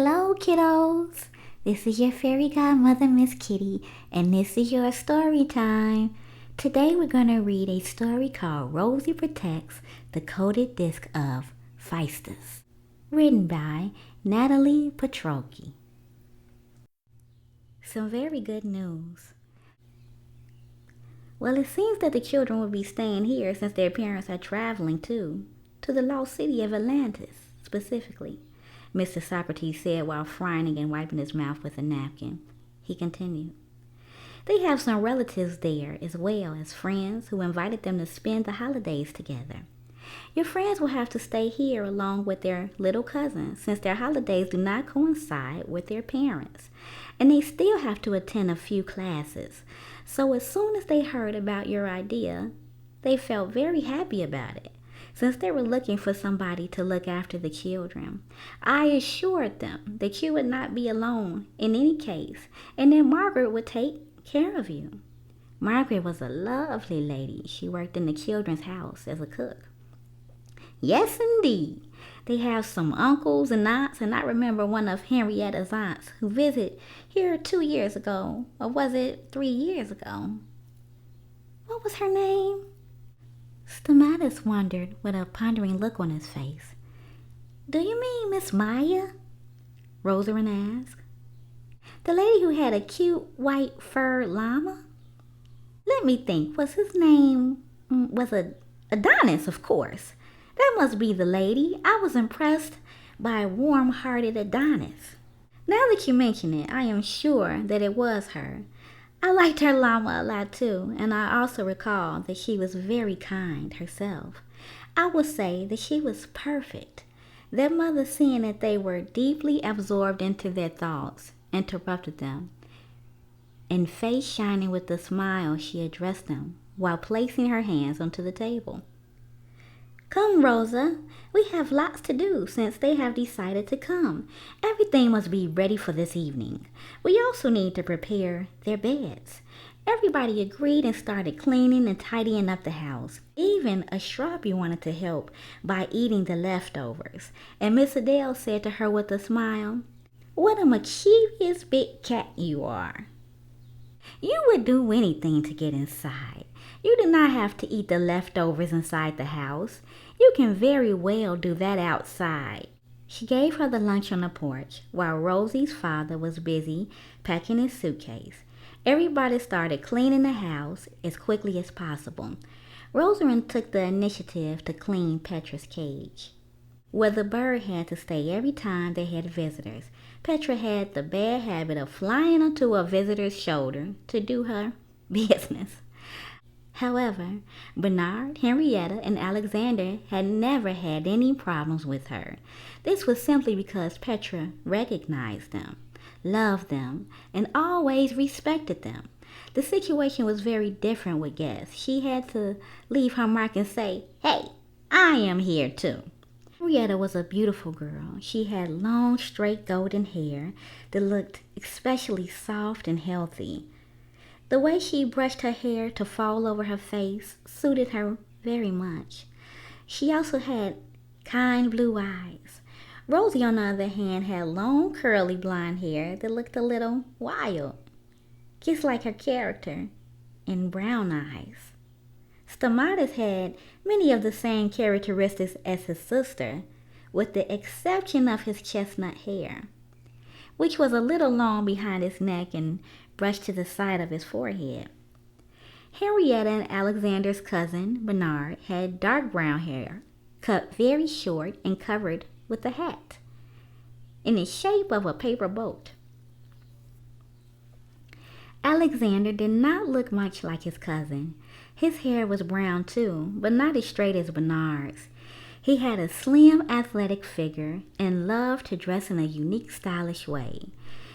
Hello, kiddos. This is your fairy godmother, Miss Kitty, and this is your story time. Today we're going to read a story called Rosie Protects, the Coded Disc of Phaistos, written by Natalie Petraki. Some very good news. Well, it seems that the children will be staying here since their parents are traveling to the lost city of Atlantis, specifically, Mr. Socrates said while frying and wiping his mouth with a napkin. He continued, "They have some relatives there as well as friends who invited them to spend the holidays together. Your friends will have to stay here along with their little cousins since their holidays do not coincide with their parents, and they still have to attend a few classes. So as soon as they heard about your idea, they felt very happy about it. Since they were looking for somebody to look after the children, I assured them that you would not be alone in any case, and that Margaret would take care of you. Margaret was a lovely lady. She worked in the children's house as a cook." "Yes, indeed. They have some uncles and aunts, and I remember one of Henrietta's aunts who visited here 2 years ago, or was it 3 years ago? What was her name?" Stomatus wondered with a pondering look on his face. "Do you mean Miss Maya?" Rosalind asked. "The lady who had a cute white fur llama? Let me think, was his name, was Adonis, of course. That must be the lady. I was impressed by warm-hearted Adonis. Now that you mention it, I am sure that it was her. I liked her llama a lot too, and I also recall that she was very kind herself. I would say that she was perfect." Their mother, seeing that they were deeply absorbed into their thoughts, interrupted them, and face shining with a smile, she addressed them while placing her hands onto the table. "Come, Rosa, we have lots to do since they have decided to come. Everything must be ready for this evening. We also need to prepare their beds." Everybody agreed and started cleaning and tidying up the house. Even a shrubby wanted to help by eating the leftovers, and Miss Adele said to her with a smile, "What a mischievous big cat you are. You would do anything to get inside. You do not have to eat the leftovers inside the house. You can very well do that outside." She gave her the lunch on the porch while Rosie's father was busy packing his suitcase. Everybody started cleaning the house as quickly as possible. Rosalind took the initiative to clean Petra's cage, where the bird had to stay every time they had visitors. Petra had the bad habit of flying onto a visitor's shoulder to do her business. However, Bernard, Henrietta, and Alexander had never had any problems with her. This was simply because Petra recognized them, loved them, and always respected them. The situation was very different with guests. She had to leave her mark and say, "Hey, I am here too." Henrietta was a beautiful girl. She had long, straight golden hair that looked especially soft and healthy. The way she brushed her hair to fall over her face suited her very much. She also had kind blue eyes. Rosie, on the other hand, had long curly blonde hair that looked a little wild, just like her character, and brown eyes. Stomatus had many of the same characteristics as his sister, with the exception of his chestnut hair, which was a little long behind his neck and brushed to the side of his forehead. Henrietta and Alexander's cousin, Bernard, had dark brown hair, cut very short and covered with a hat, in the shape of a paper boat. Alexander did not look much like his cousin. His hair was brown too, but not as straight as Bernard's. He had a slim, athletic figure and loved to dress in a unique, stylish way.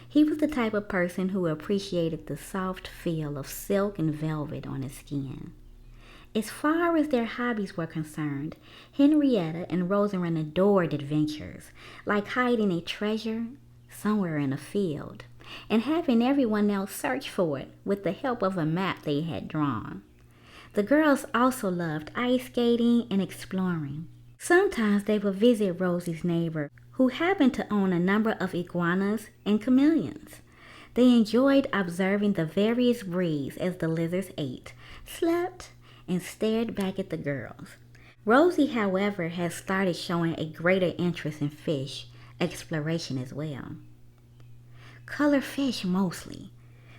He was the type of person who appreciated the soft feel of silk and velvet on his skin. As far as their hobbies were concerned, Henrietta and Rosalind adored adventures, like hiding a treasure somewhere in a field, and having everyone else search for it with the help of a map they had drawn. The girls also loved ice skating and exploring. Sometimes they would visit Rosie's neighbor, who happened to own a number of iguanas and chameleons. They enjoyed observing the various breeds as the lizards ate, slept, and stared back at the girls. Rosie, however, has started showing a greater interest in fish exploration as well. Color fish mostly,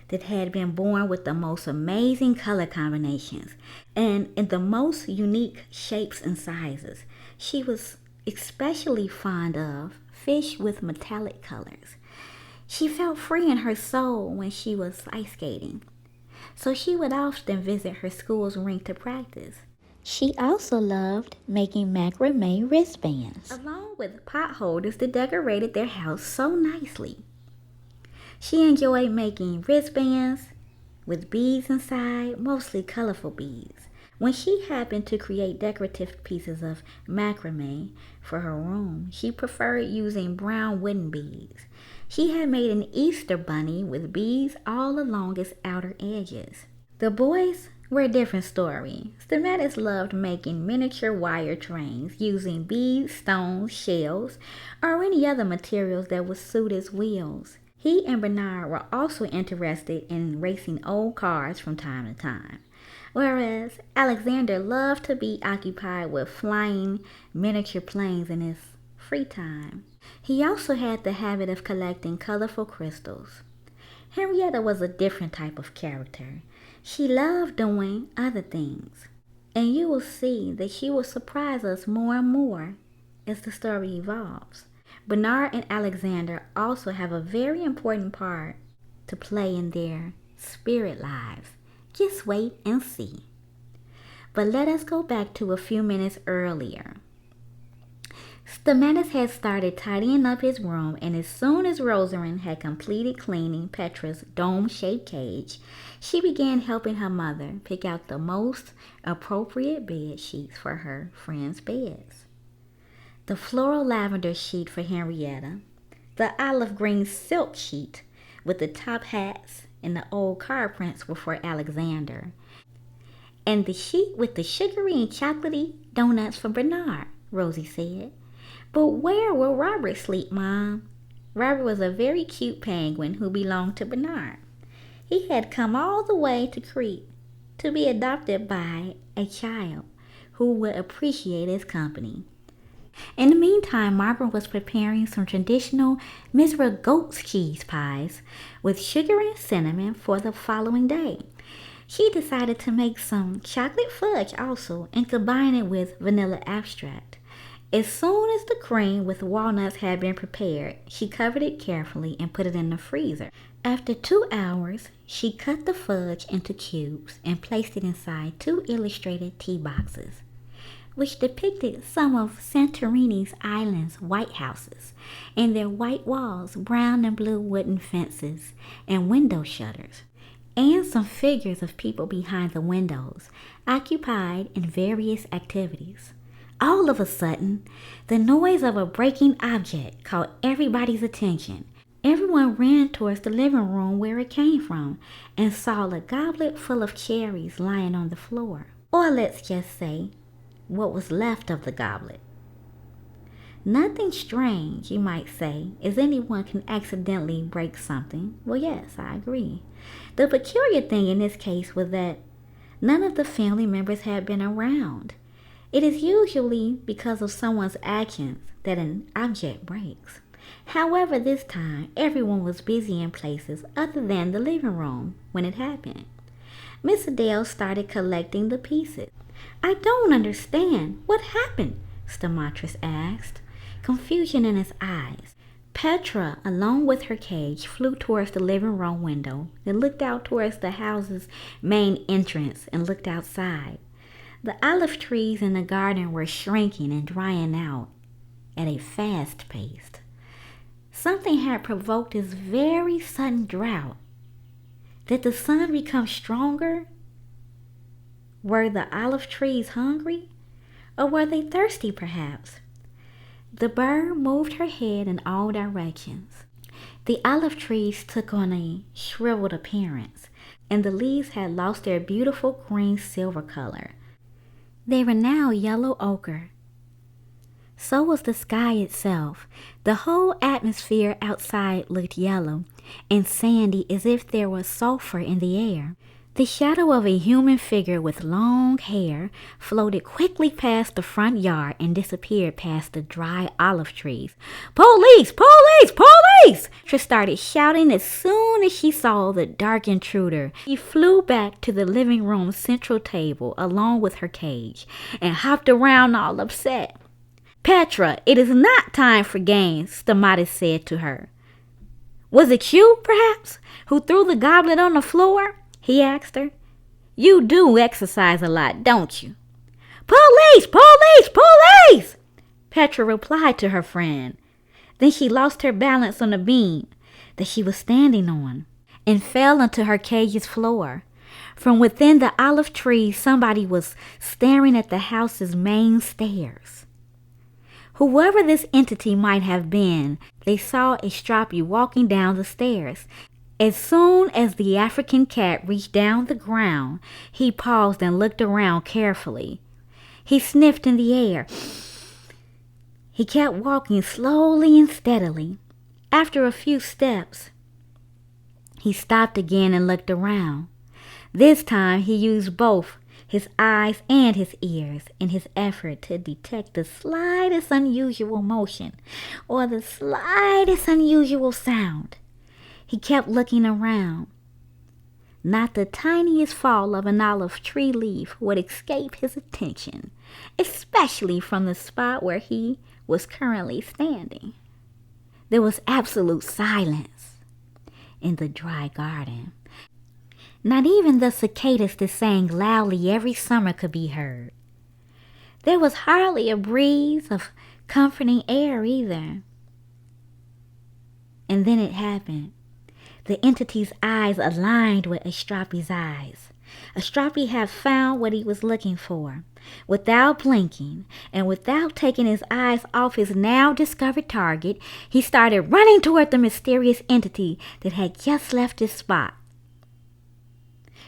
that had been born with the most amazing color combinations and in the most unique shapes and sizes. She was especially fond of fish with metallic colors. She felt free in her soul when she was ice skating, so she would often visit her school's rink to practice. She also loved making macrame wristbands, along with pot holders that decorated their house so nicely. She enjoyed making wristbands with beads inside, mostly colorful beads. When she happened to create decorative pieces of macrame for her room, she preferred using brown wooden beads. She had made an Easter bunny with beads all along its outer edges. The boys were a different story. Stamatis loved making miniature wire trains using beads, stones, shells, or any other materials that would suit its wheels. He and Bernard were also interested in racing old cars from time to time, whereas Alexander loved to be occupied with flying miniature planes in his free time. He also had the habit of collecting colorful crystals. Henrietta was a different type of character. She loved doing other things, and you will see that she will surprise us more and more as the story evolves. Bernard and Alexander also have a very important part to play in their spirit lives. Just wait and see. But let us go back to a few minutes earlier. Stamatis had started tidying up his room, and as soon as Rosalind had completed cleaning Petra's dome-shaped cage, she began helping her mother pick out the most appropriate bed sheets for her friends' beds. The floral lavender sheet for Henrietta, the olive green silk sheet with the top hats and the old card prints were for Alexander, and the sheet with the sugary and chocolatey donuts for Bernard, Rosie said. But where will Robert sleep, Mom? Robert was a very cute penguin who belonged to Bernard. He had come all the way to Crete to be adopted by a child who would appreciate his company. In the meantime, Margaret was preparing some traditional Mizra goat's cheese pies with sugar and cinnamon for the following day. She decided to make some chocolate fudge also and combine it with vanilla extract. As soon as the cream with walnuts had been prepared, she covered it carefully and put it in the freezer. After 2 hours, she cut the fudge into cubes and placed it inside 2 illustrated tea boxes, which depicted some of Santorini's island's white houses and their white walls, brown and blue wooden fences, and window shutters, and some figures of people behind the windows, occupied in various activities. All of a sudden, the noise of a breaking object caught everybody's attention. Everyone ran towards the living room where it came from and saw a goblet full of cherries lying on the floor. Or let's just say, what was left of the goblet. Nothing strange, you might say, as anyone can accidentally break something. Well, yes, I agree. The peculiar thing in this case was that none of the family members had been around. It is usually because of someone's actions that an object breaks. However, this time, everyone was busy in places other than the living room when it happened. Miss Adele started collecting the pieces. "I don't understand. What happened?" Stamatis asked, confusion in his eyes. Petra, along with her cage, flew towards the living room window, then looked out towards the house's main entrance and looked outside. The olive trees in the garden were shrinking and drying out at a fast pace. Something had provoked this very sudden drought. Did the sun become stronger? Were the olive trees hungry? Or were they thirsty, perhaps? The bird moved her head in all directions. The olive trees took on a shriveled appearance, and the leaves had lost their beautiful green-silver color. They were now yellow ochre. So was the sky itself. The whole atmosphere outside looked yellow and sandy as if there was sulfur in the air. The shadow of a human figure with long hair floated quickly past the front yard and disappeared past the dry olive trees. "Police! Police! Police!" She started shouting as soon as she saw the dark intruder. She flew back to the living room's central table along with her cage and hopped around all upset. "Petra, it is not time for games," Stamatis said to her. "Was it you, perhaps, who threw the goblet on the floor?" he asked her. "You do exercise a lot, don't you?" "Police! Police! Police!" Petra replied to her friend. Then she lost her balance on the beam that she was standing on and fell onto her cage's floor. From within the olive trees, somebody was staring at the house's main stairs. Whoever this entity might have been, they saw a Stroppy walking down the stairs. As soon as the African cat reached down the ground, he paused and looked around carefully. He sniffed in the air. He kept walking slowly and steadily. After a few steps, he stopped again and looked around. This time he used both his eyes and his ears in his effort to detect the slightest unusual motion or the slightest unusual sound. He kept looking around. Not the tiniest fall of an olive tree leaf would escape his attention, especially from the spot where he was currently standing. There was absolute silence in the dry garden. Not even the cicadas that sang loudly every summer could be heard. There was hardly a breeze of comforting air either. And then it happened. The entity's eyes aligned with Astropi's eyes. Astropi had found what he was looking for. Without blinking and without taking his eyes off his now discovered target, he started running toward the mysterious entity that had just left his spot.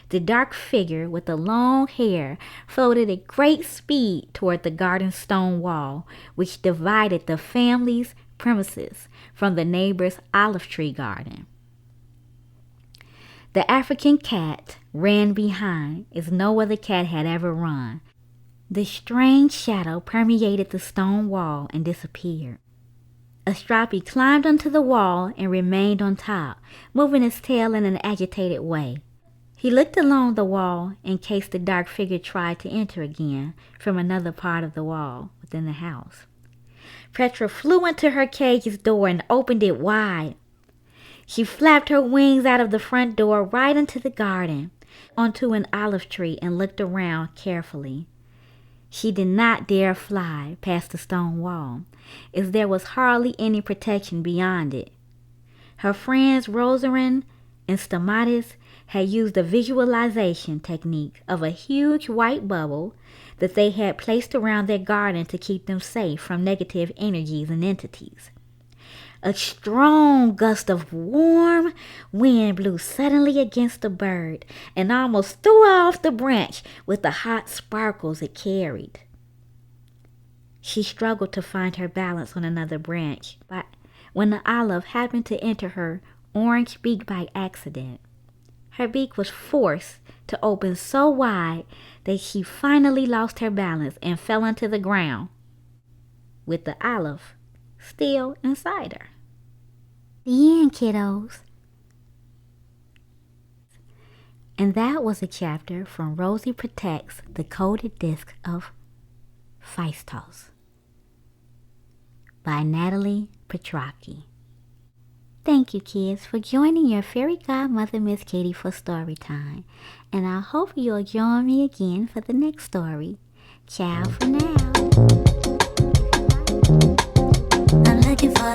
The dark figure with the long hair floated at great speed toward the garden stone wall, which divided the family's premises from the neighbor's olive tree garden. The African cat ran behind as no other cat had ever run. The strange shadow permeated the stone wall and disappeared. Astropi climbed onto the wall and remained on top, moving his tail in an agitated way. He looked along the wall in case the dark figure tried to enter again from another part of the wall within the house. Petra flew into her cage's door and opened it wide. She flapped her wings out of the front door right into the garden, onto an olive tree, and looked around carefully. She did not dare fly past the stone wall, as there was hardly any protection beyond it. Her friends Rosarin and Stamatis had used a visualization technique of a huge white bubble that they had placed around their garden to keep them safe from negative energies and entities. A strong gust of warm wind blew suddenly against the bird and almost threw her off the branch with the hot sparkles it carried. She struggled to find her balance on another branch, but when the olive happened to enter her orange beak by accident, her beak was forced to open so wide that she finally lost her balance and fell onto the ground, with the olive still inside her. The end, kiddos. And that was a chapter from Rosie Protects, The Coded Disc of Phaistos by Natalie Petraki. Thank you, kids, for joining your fairy godmother, Miss Katie, for story time. And I hope you'll join me again for the next story. Ciao for now. I'm looking for